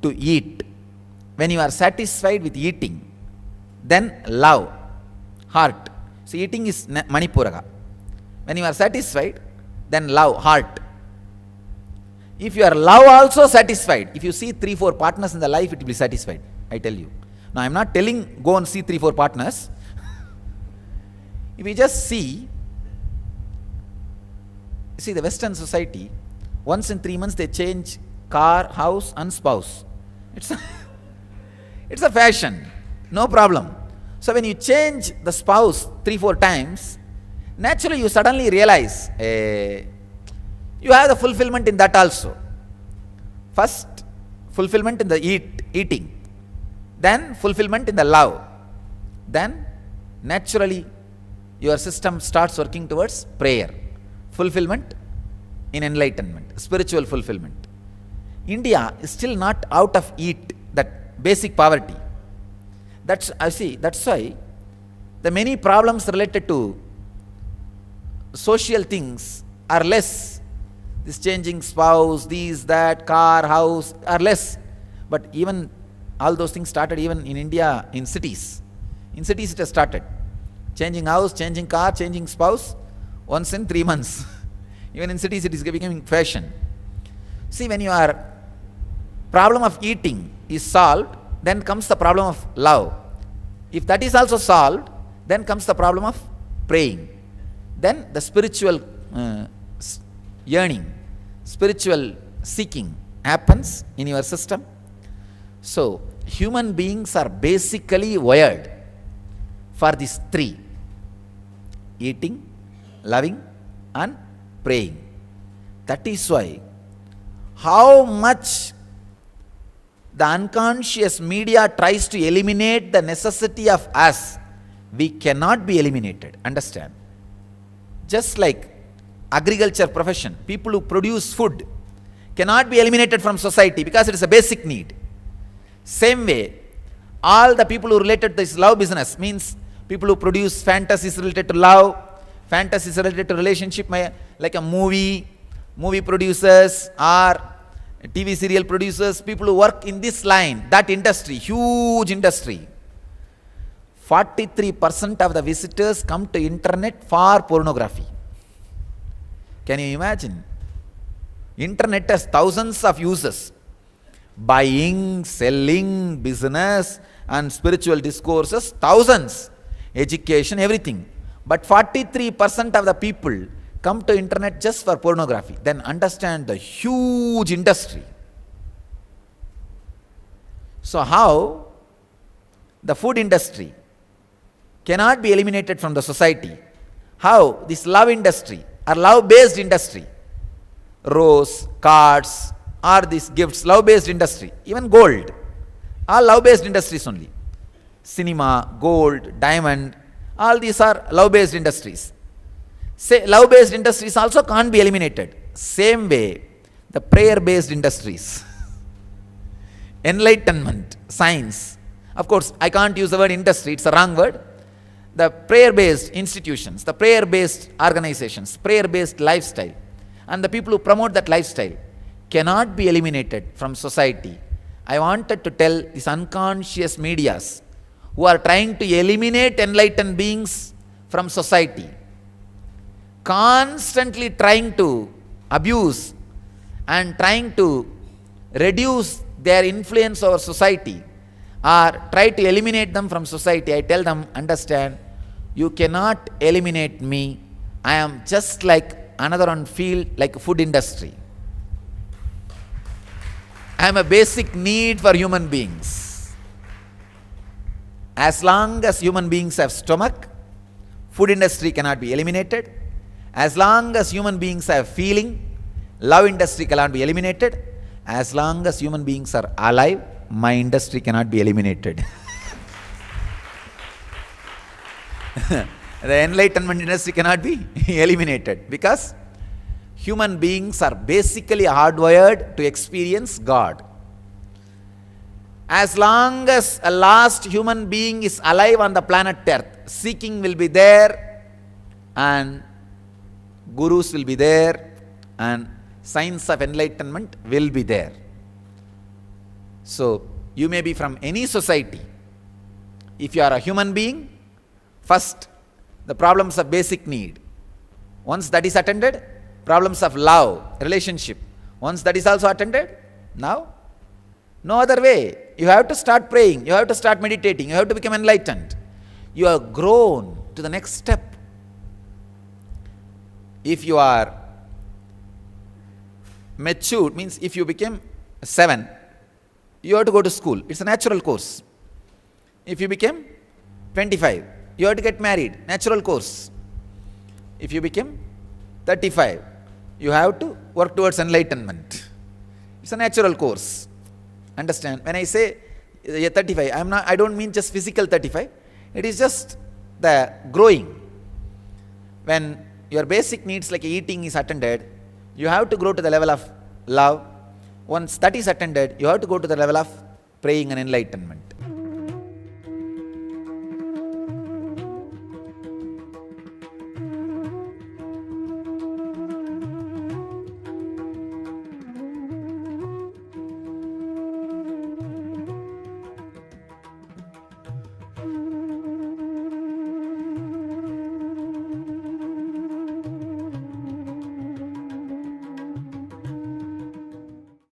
to eat. When you are satisfied with eating, then love, heart. So eating is Manipuraga. When you are satisfied, then love, heart. If you are love also satisfied, if you see 3-4 partners in the life, it will be satisfied, I tell you. Now I am not telling go and see 3-4 partners. If you just see the Western society, once in 3 months they change car, house and spouse. It's a fashion, no problem. So when you change the spouse 3-4 times, naturally you suddenly realize you have the fulfillment in that also. First, fulfillment in the eating. Then fulfillment in the love. Then naturally your system starts working towards prayer. Fulfillment in enlightenment, spiritual fulfillment. India is still not out of that basic poverty. That's why the many problems related to social things are less. This changing spouse, these, that, car, house are less. But even all those things started even in India, in cities. In cities it has started. Changing house, changing car, changing spouse, once in 3 months. Even in cities it is becoming fashion. See, when your problem of eating is solved, then comes the problem of love. If that is also solved, then comes the problem of praying. Then the spiritual yearning, spiritual seeking happens in your system. So, human beings are basically wired for these 3: eating, loving and praying. That is why how much the unconscious media tries to eliminate the necessity of us, we cannot be eliminated. Understand? Just like agriculture profession, people who produce food cannot be eliminated from society because it is a basic need. Same way, all the people who related to this love business, means people who produce fantasies related to love, fantasies related to relationship, like a movie producers or TV serial producers, people who work in this line, that industry, huge industry. 43% of the visitors come to internet for pornography. Can you imagine? Internet has thousands of users. Buying, selling, business and spiritual discourses, thousands. Education, everything. But 43% of the people come to internet just for pornography. Then understand the huge industry. So how the food industry cannot be eliminated from the society? How this love industry or love-based industry, rose, cards, or these gifts, love-based industry, even gold, all love-based industries only. Cinema, gold, diamond, all these are love-based industries. Say love-based industries also can't be eliminated. Same way, the prayer-based industries, enlightenment, science. Of course, I can't use the word industry, it's a wrong word. The prayer-based institutions, the prayer-based organizations, prayer-based lifestyle, and the people who promote that lifestyle cannot be eliminated from society. I wanted to tell these unconscious medias who are trying to eliminate enlightened beings from society, constantly trying to abuse and trying to reduce their influence over society or try to eliminate them from society. I tell them, understand, you cannot eliminate me. I am just like another on field, like food industry. I am a basic need for human beings. As long as human beings have stomach, food industry cannot be eliminated. As long as human beings have feeling, love industry cannot be eliminated. As long as human beings are alive, my industry cannot be eliminated. The enlightenment industry cannot be eliminated because human beings are basically hardwired to experience God. As long as a last human being is alive on the planet Earth, seeking will be there and gurus will be there and science of enlightenment will be there. So, you may be from any society. If you are a human being, first, the problems of basic need. Once that is attended, problems of love, relationship. Once that is also attended, now, no other way. You have to start praying, you have to start meditating, you have to become enlightened. You have grown to the next step. If you are matured, means if you became 7, you have to go to school. It's a natural course. If you became 25, you have to get married. Natural course. If you became 35, you have to work towards enlightenment. It's a natural course. Understand? When I say 35, I don't mean just physical 35. It is just the growing. When your basic needs like eating is attended, you have to grow to the level of love. Once that is attended, you have to go to the level of praying and enlightenment.